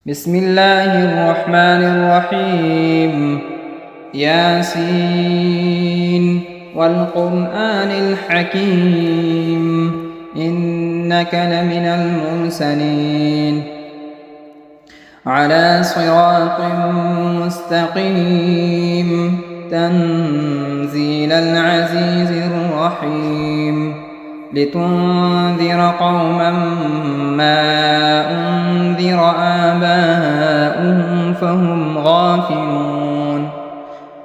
بسم الله الرحمن الرحيم. ياسين والقرآن الحكيم إنك لمن المرسلين على صراط مستقيم تنزيل العزيز الرحيم لتنذر قوما ما أنذر آباؤهم فهم غافلون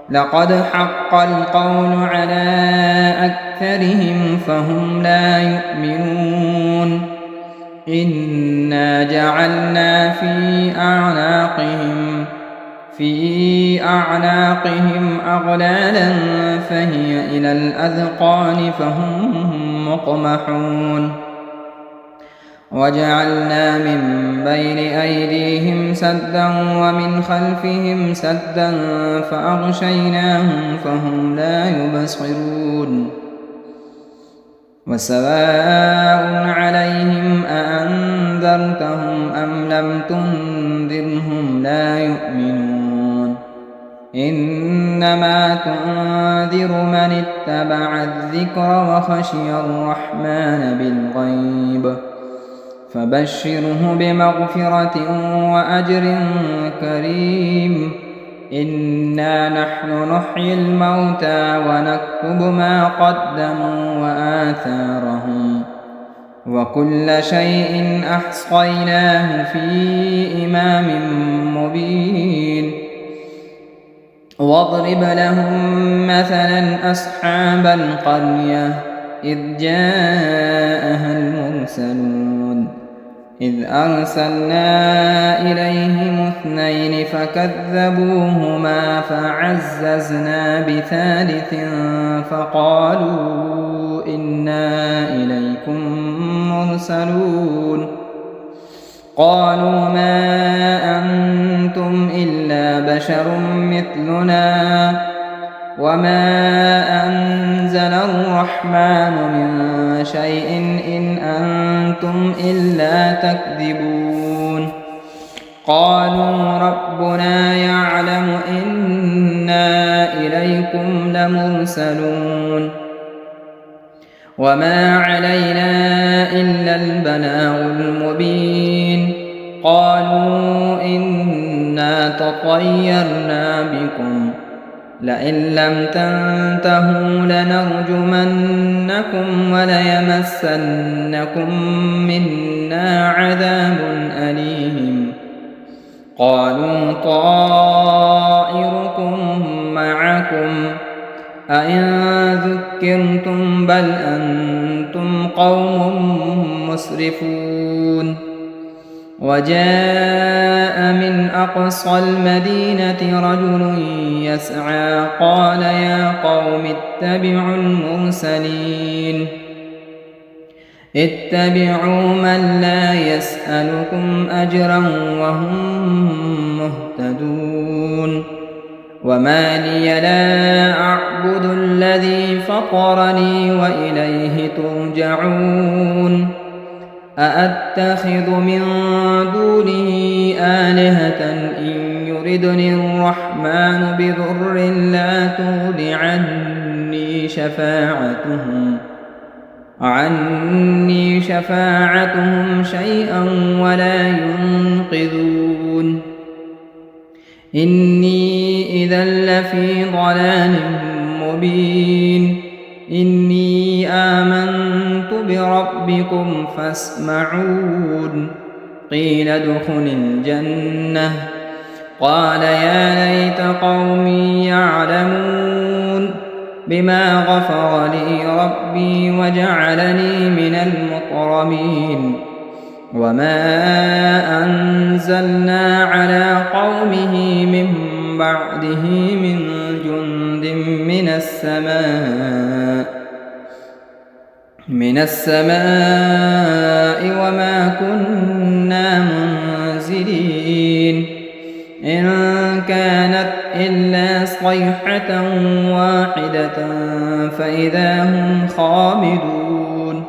لقد حق القول على أكثرهم فهم لا يؤمنون إنا جعلنا في أعناقهم أغلالا فهي إلى الأذقان فهم مقمحون وجعلنا من بين أيديهم سدا ومن خلفهم سدا فأغشيناهم فهم لا يبصرون وسواء عليهم أأنذرتهم أم لم تنذرهم لا يؤمنون إنما تنذر من اتبع الذكر وخشي الرحمن بالغيب فبشره بمغفرة وأجر كريم إنا نحن نحيي الموتى ونكتب ما قدموا وآثارهم وكل شيء أحصيناه في إمام مبين واضرب لهم مثلا أصحاب القرية إذ جاءها المرسلون إذ أرسلنا إليهم 2 فكذبوهما فعززنا بثالث فقالوا إنا إليكم مرسلون قالوا ما أنتم إلا بشر مثلنا وما أنزل الرحمن من شيء إن أنتم إلا تكذبون قالوا ربنا يعلم إنا إليكم لمرسلون وما علينا إلا البلاغ المبين قالوا إنا تطيرنا بكم لئن لم تنتهوا لنرجمنكم وليمسنكم منا عذاب أليم قالوا طائركم معكم أئن ذكرتم بل أنتم قوم مسرفون وجاء من أقصى المدينة رجل يسعى قال يا قوم اتبعوا المرسلين اتبعوا من لا يسألكم أجرا وهم مهتدون وما لي لا أعبد الذي فطرني وإليه ترجعون أأتخذ من دونه آلهة إن يردني الرحمن بضر لا تغن عني شفاعتهم شيئا ولا ينقذون إني إذا لفي ضلال مبين إني آمنت بربكم فاسمعون قيل ادخل الجنة قال يا ليت قومي يعلمون بما غفر لي ربي وجعلني من المكرمين وما أنزلنا على قومه من بعده من جند من السماء وما كنا منزلين إن كانت إلا صيحة واحدة فإذا هم خامدون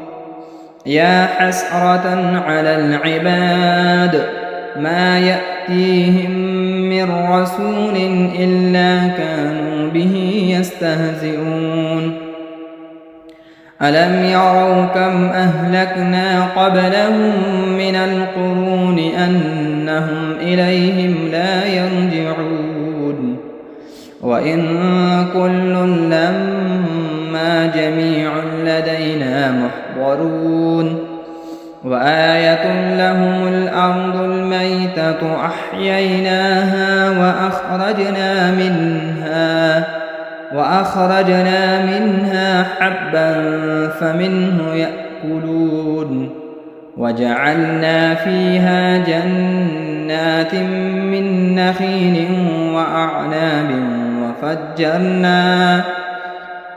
يا حسرة على العباد ما يأتون يأتيهم من رسول إلا كانوا به يستهزئون ألم يروا كم أهلكنا قبلهم من القرون أنهم إليهم لا يرجعون وإن كل لما جميع لدينا محضرون وآية لهم الأرض الميتة أحييناها وأخرجنا منها حبا فمنه يأكلون وجعلنا فيها جنات من نخيل وأعناب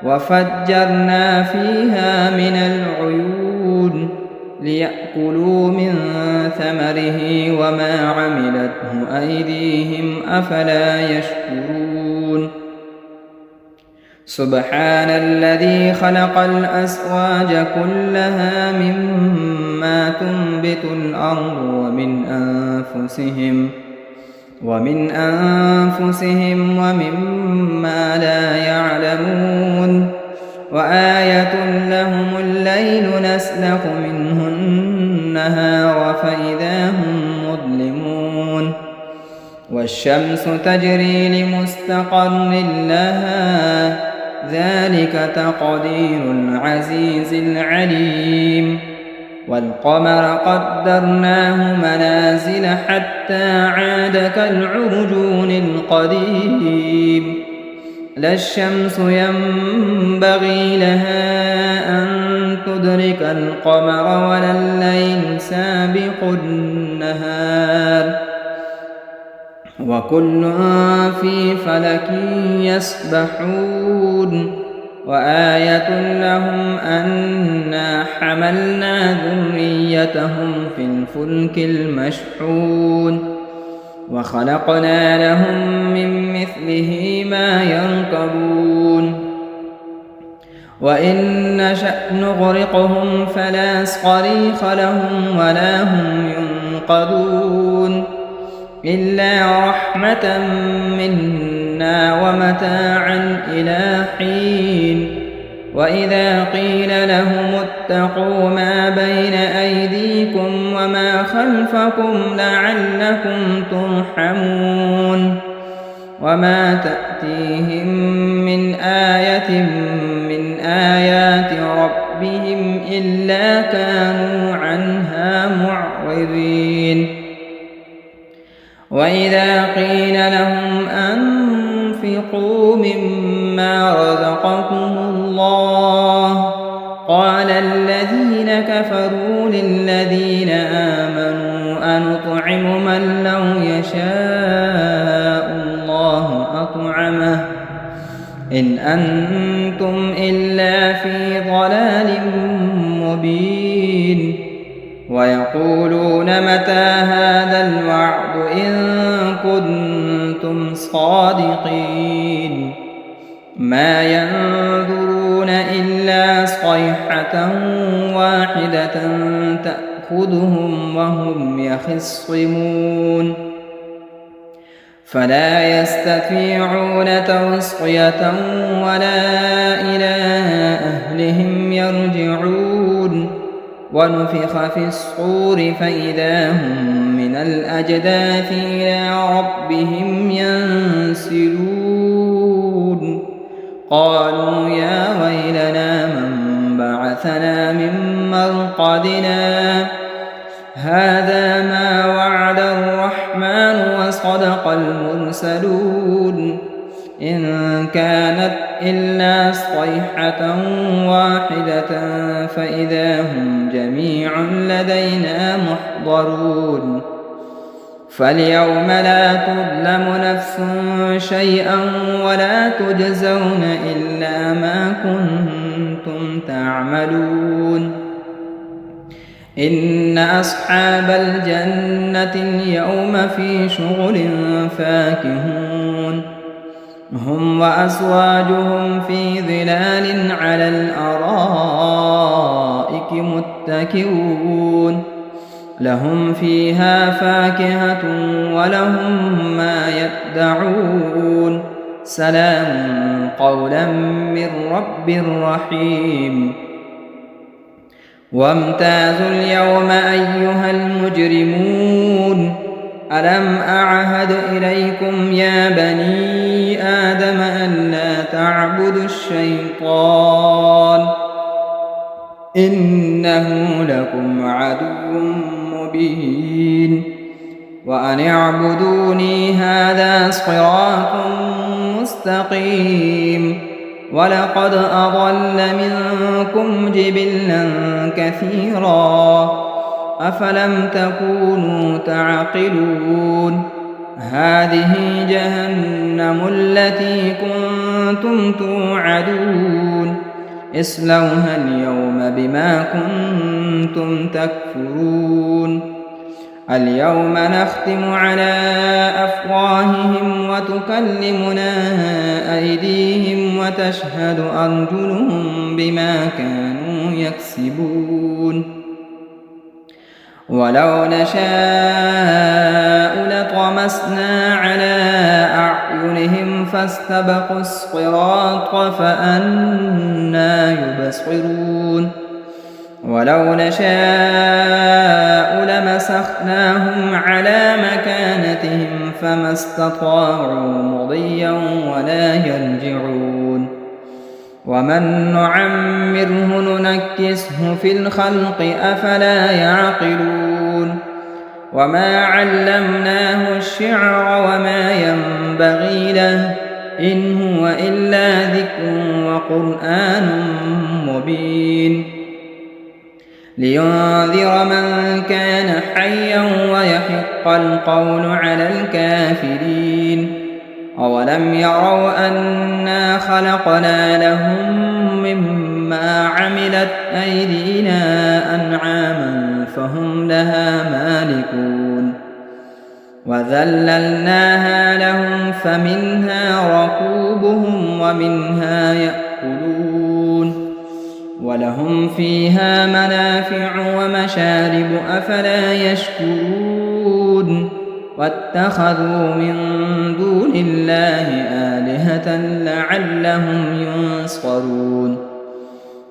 وفجرنا فيها من العيون ليأكلوا من ثمره وما عملته أيديهم أفلا يشكرون سبحان الذي خلق الأزواج كلها مما تنبت الأرض ومن أنفسهم ومما لا يعلمون وآية لهم الليل نسلخ منه النهار فإذا هم مظلمون والشمس تجري لمستقر لها ذلك تقدير العزيز العليم والقمر قدرناه منازل حتى عاد كالعرجون القديم لا الشمس ينبغي لها أن تدرك القمر ولا الليل سابق النهار وكل في فلك يسبحون وآية لهم أنا حملنا ذريتهم في الفلك المشحون وخلقنا لهم من مثله ما يركبون وإن نشأ نغرقهم فلا صريخ لهم ولا هم ينقذون إلا رحمة منا ومتاعا إلى حين وإذا قيل لهم اتقوا ما بين أيديكم وما خلفكم لعلكم ترحمون وما تأتيهم من آية من آيات ربهم إلا كانوا عنها معرضين وإذا قيل لهم أنفقوا مما رزقكم الله قال الذين كفروا للذين آمنوا أنطعم من لو يشاء الله أطعمه إن أنتم إلا في ضلال مبين ويقولون متى هذا الوعد إن كنتم صادقين ما ينظرون إلا صيحة واحدة تأخذهم وهم يخصمون فلا يستطيعون توصية ولا إلى أهلهم يرجعون ونفخ في الصور فإذا هم من الأجداث إلى ربهم ينسلون قالوا يا ويلنا من بعثنا من مرقدنا هذا ما وعد الرحمن وصدق المرسلون إن كانت إلا صيحة واحدة فإذا هم جميع لدينا محضرون فاليوم لا تظلم نفس شيئا ولا تجزون إلا ما كنتم تعملون إن أصحاب الجنة اليوم في شغل فاكهون هم وأزواجهم في ظلال على الأرائك متكئون لهم فيها فاكهة ولهم ما يدعون سلام قولا من رب رحيم وامتازوا اليوم أيها المجرمون ألم أعهد إليكم يا بني آدم ألا تعبدوا الشيطان إنه لكم عدو مبين وأن اعبدوني هذا صراط مستقيم ولقد أضل منكم جبلا كثيرا أفلم تكونوا تعقلون هذه جهنم التي كنتم توعدون اصلوها اليوم بما كنتم تكفرون اليوم نختم على أفواههم وتكلمنا أيديهم وتشهد أرجلهم بما كانوا يكسبون ولو نشاء لطمسنا على أعينهم فاستبقوا الصراط فأنى يبصرون ولو نشاء لمسخناهم على مكانتهم فما استطاعوا مضيا ولا يرجعون ومن نعمره ننكسه في الخلق أفلا يعقلون وما علمناه الشعر وما ينبغي له إن هو إلا ذكر وقرآن مبين لينذر من كان حيا ويحق القول على الكافرين أولم يروا أنا خلقنا لهم مما عملت أيدينا أنعاما فهم لها مالكون وذللناها لهم فمنها ركوبهم ومنها يأكلون ولهم فيها منافع ومشارب أفلا يشكرون واتخذوا من دون الله آلهة لعلهم ينصرون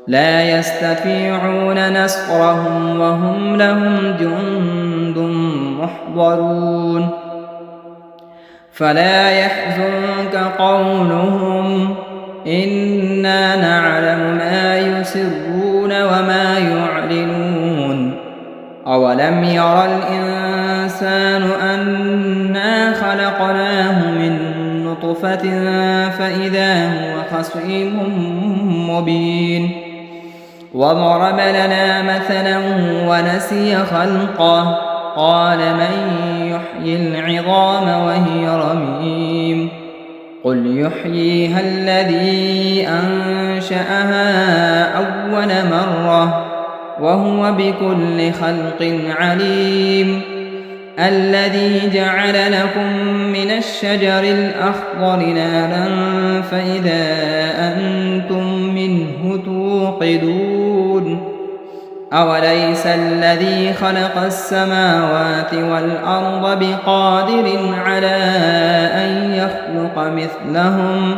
لا يستطيعون نصرهم وهم لهم جند محضرون فلا يحزنك قولهم إنا نعلم ما يسرون وما يعلنون أولم ير الإنسان أنا خلقناه من نطفة فإذا هو خصيم مبين وضرب لنا مثلا ونسي خلقه قال من يحيي العظام وهي رميم قل يحييها الذي أنشأها أول مرة وهو بكل خلق عليم الذي جعل لكم من الشجر الأخضر نارا فإذا أنتم منه توقدون أوليس الذي خلق السماوات والأرض بقادر على أن يخلق مثلهم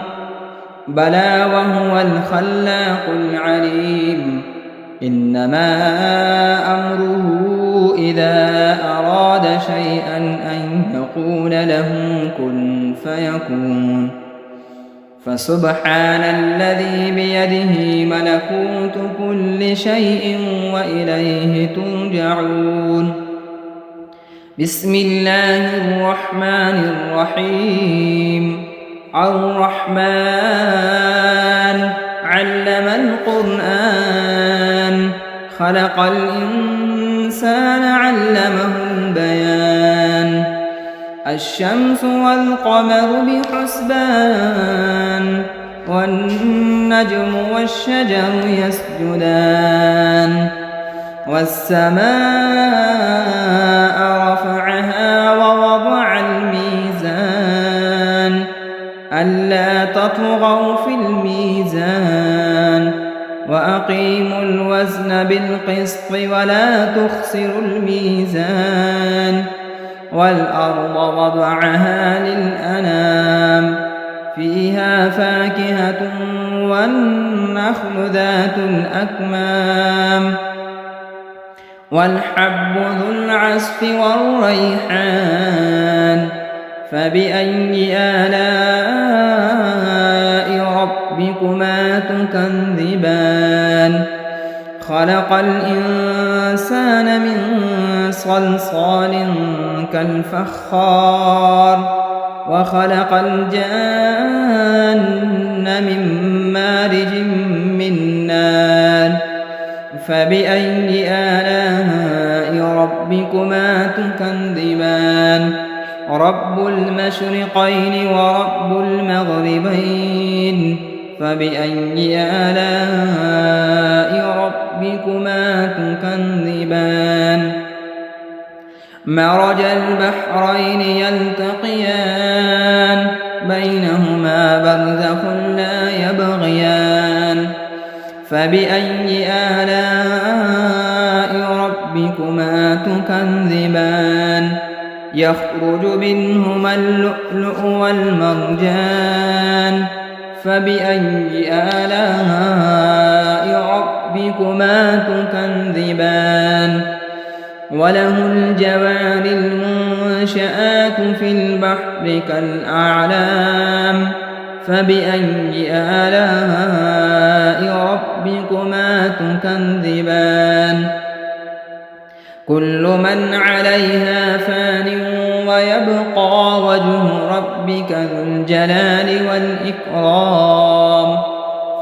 بلى وهو الخلاق العليم إنما أمره إذا أراد شيئا أن يقول له كن فيكون فسبحان الذي بيده ملكوت كل شيء وإليه ترجعون بسم الله الرحمن الرحيم الرحمن علم القرآن خلق الإنسان علمه البيان الشمس والقمر بحسبان والنجم والشجر يسجدان والسماء رفعها ووضع الميزان ألا تطغوا في الميزان وأقيموا الوزن بالقسط ولا تخسروا الميزان والأرض وضعها للأنام فيها فاكهة والنخل ذات الأكمام والحب ذو العصف والريحان فبأي آلاء ربكما تكذبان خلق الإنسان من صلصال كالفخار وخلق الجان من مارج من نار فبأي آلاء ربكما تكذبان رب المشرقين ورب المغربين فبأي آلاء ربكما تكذبان مرج البحرين يلتقيان بينهما برزخ لا يبغيان فبأي آلاء ربكما تكذبان يخرج منهما اللؤلؤ والمرجان فبأي آلاء ربكما تكذبان وله الجوار المنشآت في البحر كالأعلام فبأي آلاء ربكما تكذبان كل من عليها فان ويبقى وجه ربك ذو الجلال والإكرام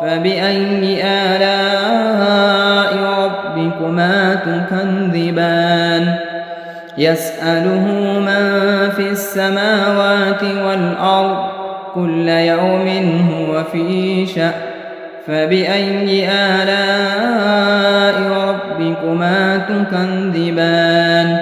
فبأي آلاء ربكما تكذبان يسأله من في السماوات والأرض كل يوم هو في شأن فبأي آلاء ربكما تكذبان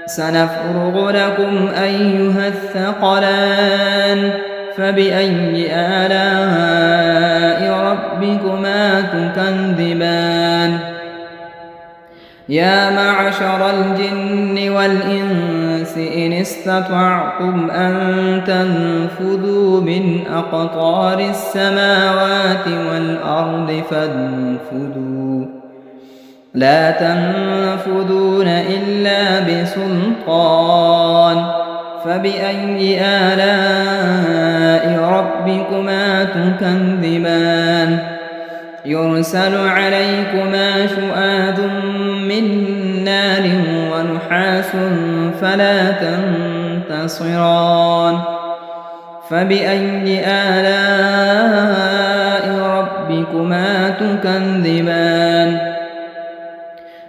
سنفرغ لكم أيها الثقلان فبأي آلاء ربكما تكذبان يا معشر الجن والإنس إن استطعتم أن تنفذوا من أقطار السماوات والأرض فانفذوا لا تنفذون إلا بسلطان فبأي آلاء ربكما تكذبان يرسل عليكما شؤاد من نار ونحاس فلا تنتصران فبأي آلاء ربكما تكذبان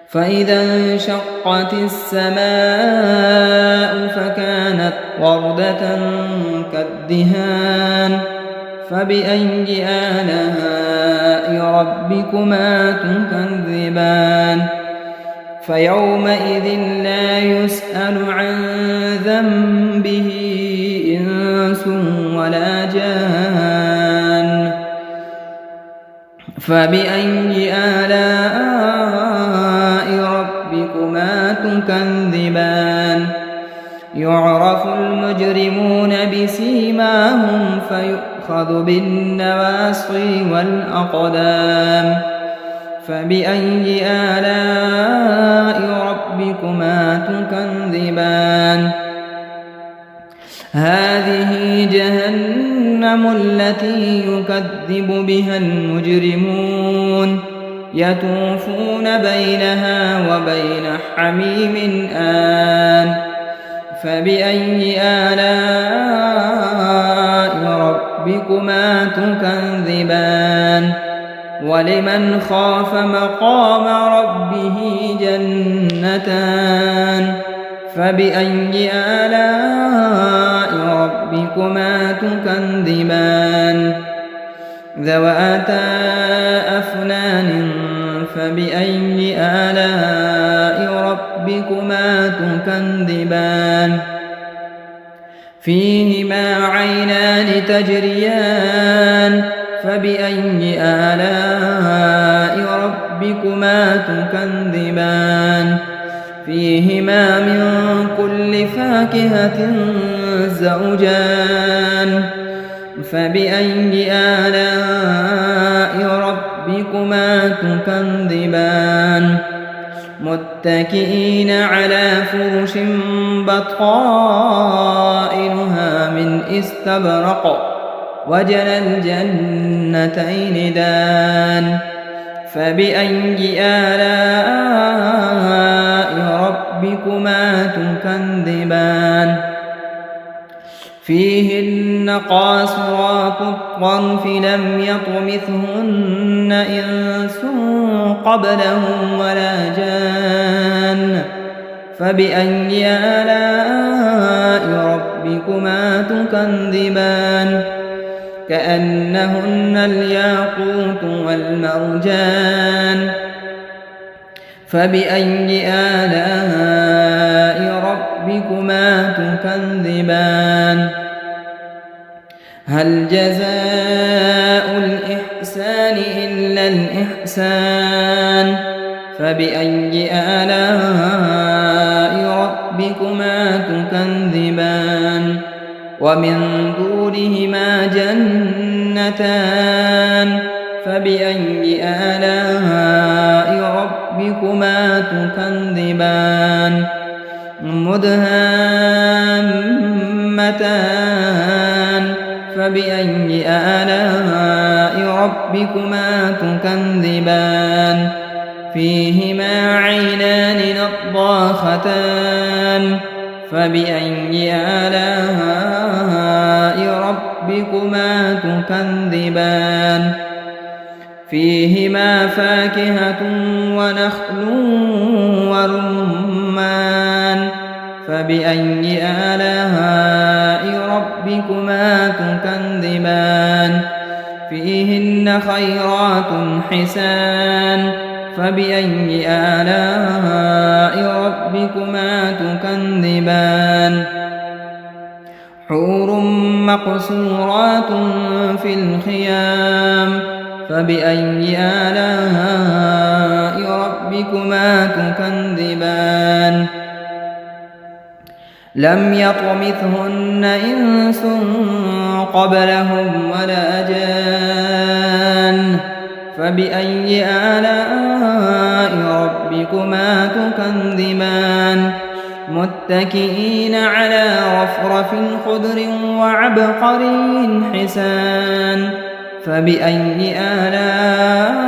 فإذا انشقت السماء فكانت وردة كالدهان فبأي آلاء ربكما تكذبان فيومئذ لا يسأل عن ذنبه إنس ولا جان فبأي آلاء ربكما تكذبان يعرف المجرمون بسيماهم فيؤخذ بالنواصي والأقدام فبأي آلاء ربكما تكذبان هذه جهنم التي يكذب بها المجرمون يطوفون بينها وبين حميم آن فبأي آلاء ربكما تكذبان ولمن خاف مقام ربه جنتان فبأي آلاء ربكما تكذبان ذواتا أفنان فبأي آلاء ربكما تكذبان فيهما عينان تجريان فبأي آلاء ربكما تكذبان فيهما من كل فاكهة زوجان فبأي آلاء ربكما تكذبان متكئين على فرش بطائنها من استبرق وجنى الجنتين دان فبأي آلاء ربكما تكذبان فيهن قاصرات الطرف لم يطمثهن إنس قبلهم ولا جان فبأي آلاء ربكما تكذبان كأنهن الياقوت والمرجان فبأي آلاء ربكما تكذبان هل جزاء الإحسان إلا الإحسان فبأي آلاء ربكما تكذبان ومن دونهما جنتان فبأي آلاء ربكما تكذبان مدهامتان فبأي آلاء ربكما تكذبان فيهما عينان نضاختان فبأي آلاء ربكما تكذبان فيهما فاكهة ونخل ورمان فبأي آلاء ربكما تكذبان فيهن خيرات حسان فبأي آلاء ربكما تكذبان حور مقصورات في الخيام فبأي آلاء ربكما تكذبان لم يطمثهن إنس قبلهم ولا جان فبأي آلاء ربكما تكذبان متكئين على رفرف خضر وعبقري حسان فبأي آلاء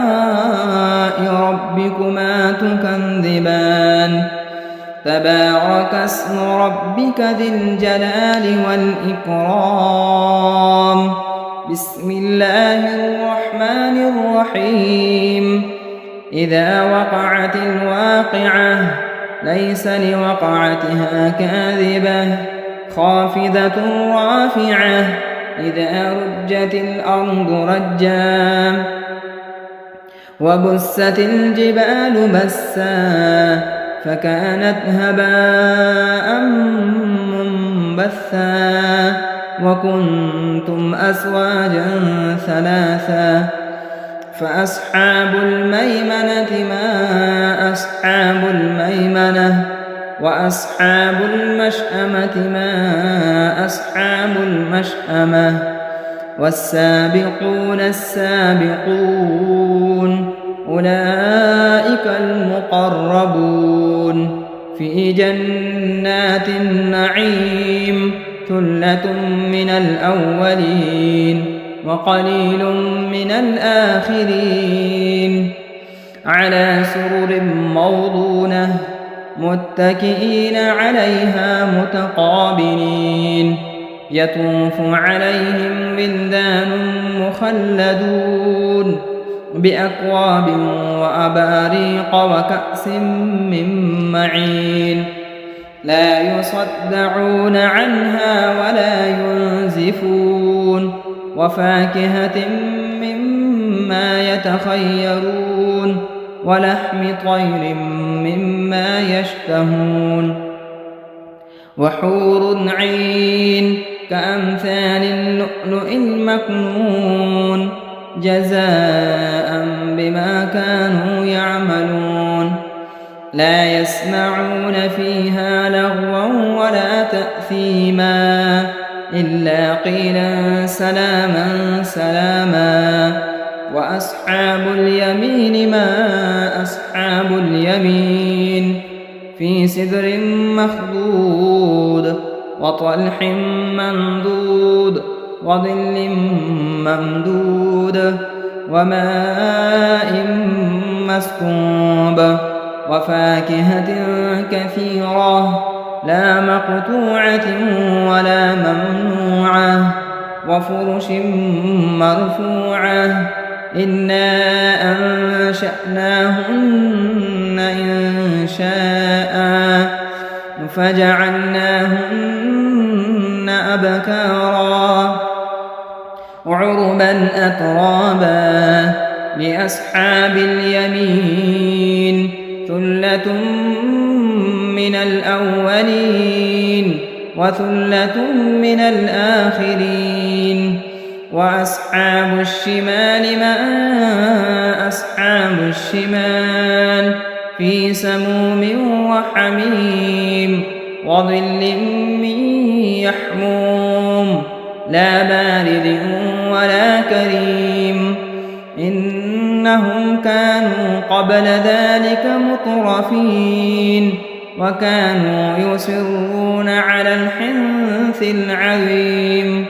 ربكما تكذبان تبارك اسم ربك ذي الجلال والإكرام بسم الله الرحمن الرحيم إذا وقعت الواقعة ليس لوقعتها كاذبة خافضة رافعة إذا رجت الأرض رجا وبست الجبال بسا فكانت هباء منبثا وكنتم أزواجا ثلاثا فأصحاب الميمنة ما أصحاب الميمنة وأصحاب المشأمة ما أصحاب المشأمة والسابقون السابقون أولئك المقربون في جنات النعيم ثلة من الأولين وقليل من الآخرين على سرر موضونة متكئين عليها متقابلين يطوف عليهم ولدان مخلدون بأكواب وأباريق وكأس من معين لا يصدعون عنها ولا ينزفون وفاكهة مما يتخيرون ولحم طير مما يشتهون وحور عين كأمثال اللؤلؤ المكنون جزاء بما كانوا يعملون لا يسمعون فيها لغوا ولا تأثيما إلا قيلا سلاما سلاما وأصحاب اليمين ما أصحاب اليمين في سدر مخضود وطلح ممدود وظل ممدود وماء مسكوب وفاكهة كثيرة لا مقطوعة ولا ممنوعة وفرش مرفوعة إنا أنشأناهن إنشاء فجعلناهن أبكارا عربا أترابا لأصحاب اليمين ثلة من الأولين وثلة من الآخرين وأصحاب الشمال ما أصحاب الشمال في سموم وحميم وظل من يحموم لا بارد ولا كريم إنهم كانوا قبل ذلك مترفين وكانوا يصرون على الحنث العظيم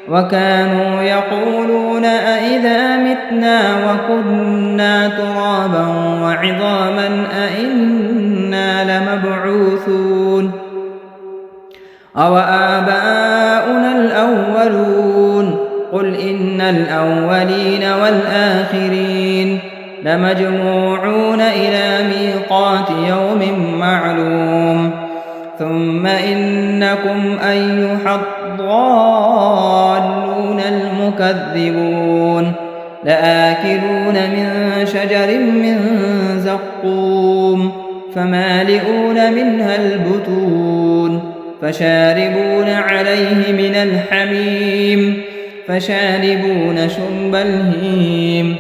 وكانوا يقولون أئذا متنا وكنا ترابا وعظاما أئنا لمبعوثون أوآباؤنا الأولون قل إن الأولين والآخرين لمجموعون إلى ميقات يوم معلوم ثم إنكم أيها الضالون المكذبون لآكلون من شجر من زقوم فمالئون منها البطون فشاربون عليه من الحميم فشاربون شرب الهيم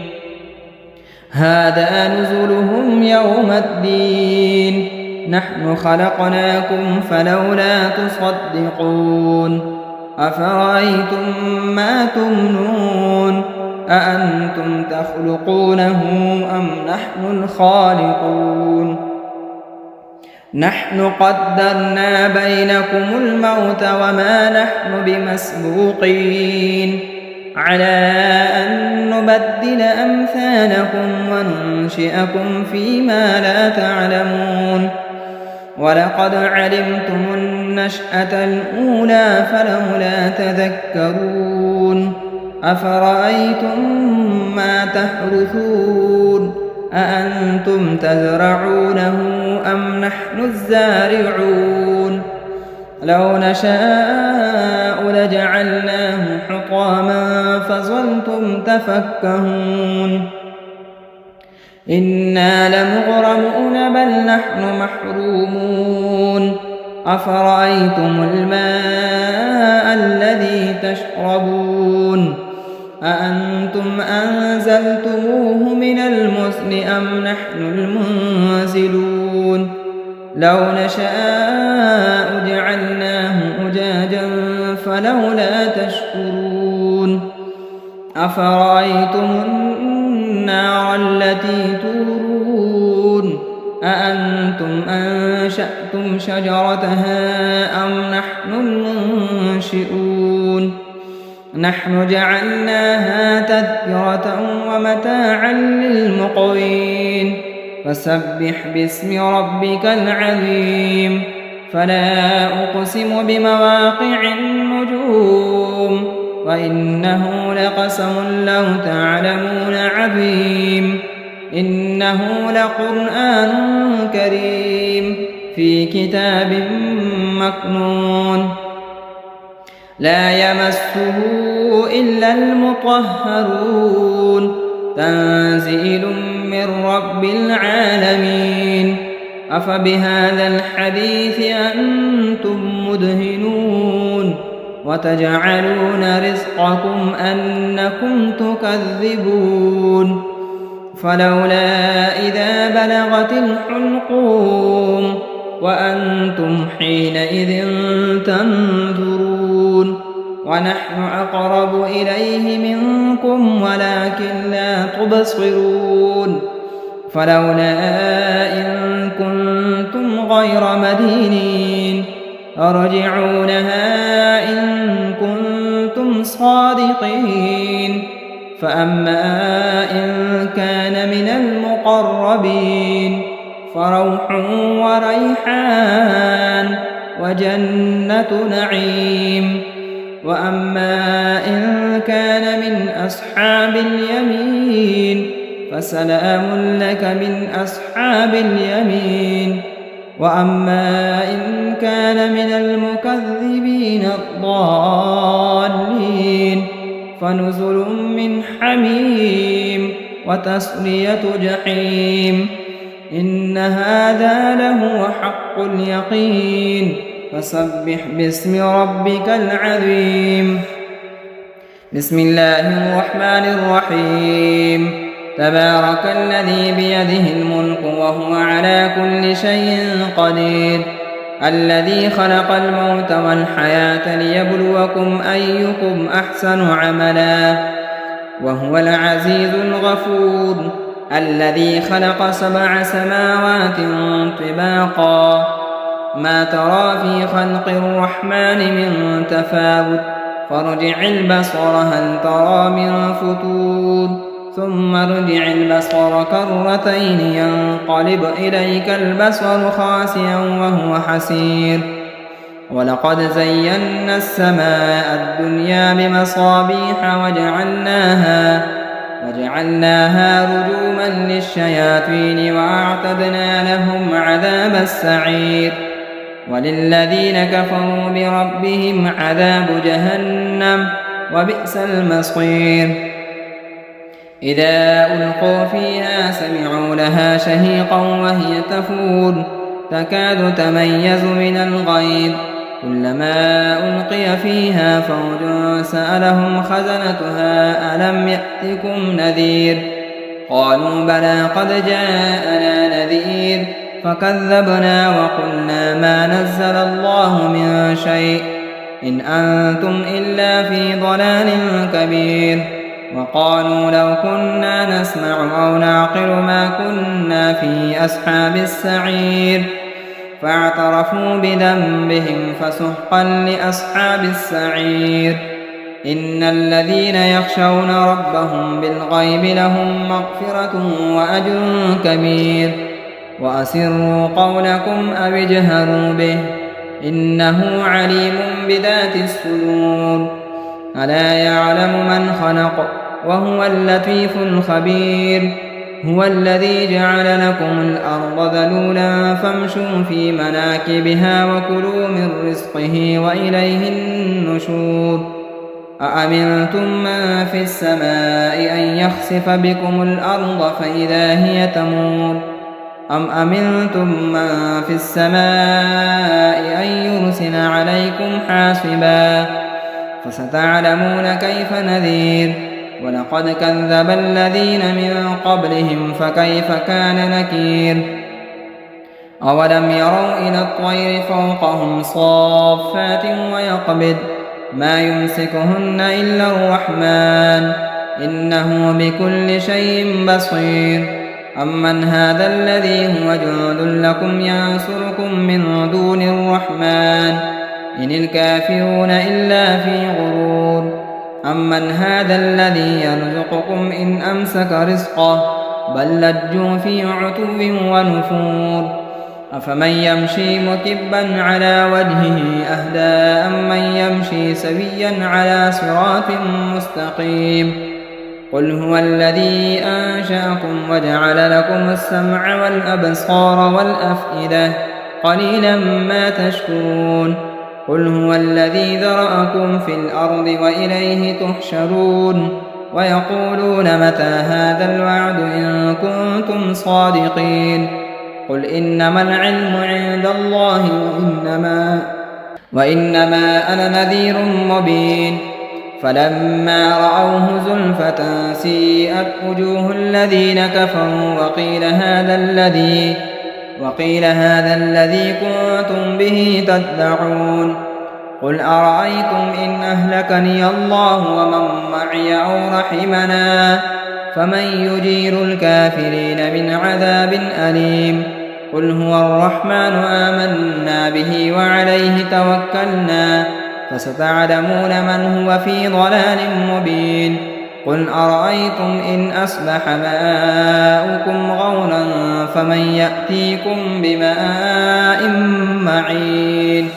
هذا نزلهم يوم الدين نحن خلقناكم فلولا تصدقون أفرأيتم ما تمنون أأنتم تخلقونه أم نحن الخالقون نحن قدرنا بينكم الموت وما نحن بمسبوقين على أن نبدل أمثالكم وننشئكم فيما لا تعلمون ولقد علمتم النشأة الأولى فلولا تذكرون أفرأيتم ما تحرثون أأنتم تزرعونه أم نحن الزارعون لو نشاء لجعلناه حطاما فظلتم تفكهون إنا لمغرمون بل نحن محرومون أفرأيتم الماء الذي تشربون أأنتم أنزلتموه من المزن أم نحن المنزلون لو نشاء جعلناه أجاجا فلولا تشكرون أفرأيتم النار التي تورون أأنتم أنشأتم شجرتها أم نحن المنشئون نحن جعلناها تذكرة ومتاعا للمقوين فسبح باسم ربك العظيم فلا أقسم بمواقع النجوم وإنه لقسم لو تعلمون عظيم إنه لقرآن كريم في كتاب مكنون لا يمسه إلا المطهرون تنزيل من رب العالمين أفبهذا الحديث أنتم مدهنون وتجعلون رزقكم أنكم تكذبون فلولا إذا بلغت الحلقوم وأنتم حينئذ تنظرون ونحن أقرب إليه منكم ولكن لا تبصرون فلولا إن كنتم غير مدينين ارجعونها إن كنتم صادقين فأما إن كان من المقربين فروح وريحان وجنة نعيم وأما إن كان من أصحاب اليمين فسلام لك من أصحاب اليمين وأما إن كان من المكذبين الضالين فنزل من حميم وتصلية جحيم إن هذا لهو حق اليقين فسبح باسم ربك العظيم بسم الله الرحمن الرحيم تبارك الذي بيده الملك وهو على كل شيء قدير الذي خلق الموت والحياة ليبلوكم أيكم أحسن عملا وهو العزيز الغفور الذي خلق 7 سماوات طباقا ما ترى في خلق الرحمن من تفاوت فارجع البصر هل ترى من فتور ثم ارجع البصر كرتين ينقلب إليك البصر خاسئا وهو حسير ولقد زينا السماء الدنيا بمصابيح وجعلناها رجوما للشياطين وأعتدنا لهم عذاب السعير وللذين كفروا بربهم عذاب جهنم وبئس المصير إذا ألقوا فيها سمعوا لها شهيقا وهي تفور تكاد تميز من الغيظ كلما ألقي فيها فوج سألهم خزنتها ألم يأتكم نذير قالوا بلى قد جاءنا نذير فكذبنا وقلنا ما نزل الله من شيء إن أنتم إلا في ضلال كبير وقالوا لو كنا نسمع أو نعقل ما كنا في أصحاب السعير فاعترفوا بذنبهم فسحقا لأصحاب السعير إن الذين يخشون ربهم بالغيب لهم مغفرة وأجر كبير وأسروا قولكم أو اجهروا به إنه عليم بذات الصدور ألا يعلم من خلق وهو اللطيف الخبير هو الذي جعل لكم الأرض ذلولا فامشوا في مناكبها وكلوا من رزقه وإليه النشور أأمنتم من في السماء أن يخسف بكم الأرض فإذا هي تمور أم أمنتم من في السماء أن يرسل عليكم حاصبا فستعلمون كيف نذير ولقد كذب الذين من قبلهم فكيف كان نكير أولم يروا إلى الطير فوقهم صافات ويقبض ما يمسكهن إلا الرحمن إنه بكل شيء بصير أمن هذا الذي هو جند لكم ينصركم من دون الرحمن إن الكافرون إلا في غرور أمن هذا الذي يرزقكم إن أمسك رزقه بل لجوا في عتو ونفور أفمن يمشي مكبا على وجهه أهدى أمن يمشي سويا على صراط مستقيم قل هو الذي أنشأكم وجعل لكم السمع والأبصار والأفئدة قليلا ما تشكرون قل هو الذي ذرأكم في الأرض وإليه تحشرون ويقولون متى هذا الوعد إن كنتم صادقين قل إنما العلم عند الله وإنما أنا نذير مبين فلما رأوه زلفة سيئت وجوه الذين كفروا وقيل هذا الذي كنتم به تدعون قل أرأيتم إن أهلكني الله ومن معي أو رحمنا فمن يجير الكافرين من عذاب أليم قل هو الرحمن آمنا به وعليه توكلنا فستعلمون من هو في ضلال مبين قل أرأيتم إن أصبح ماؤكم غورا فمن يأتيكم بماء معين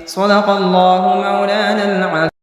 صدق الله مولانا العظيم.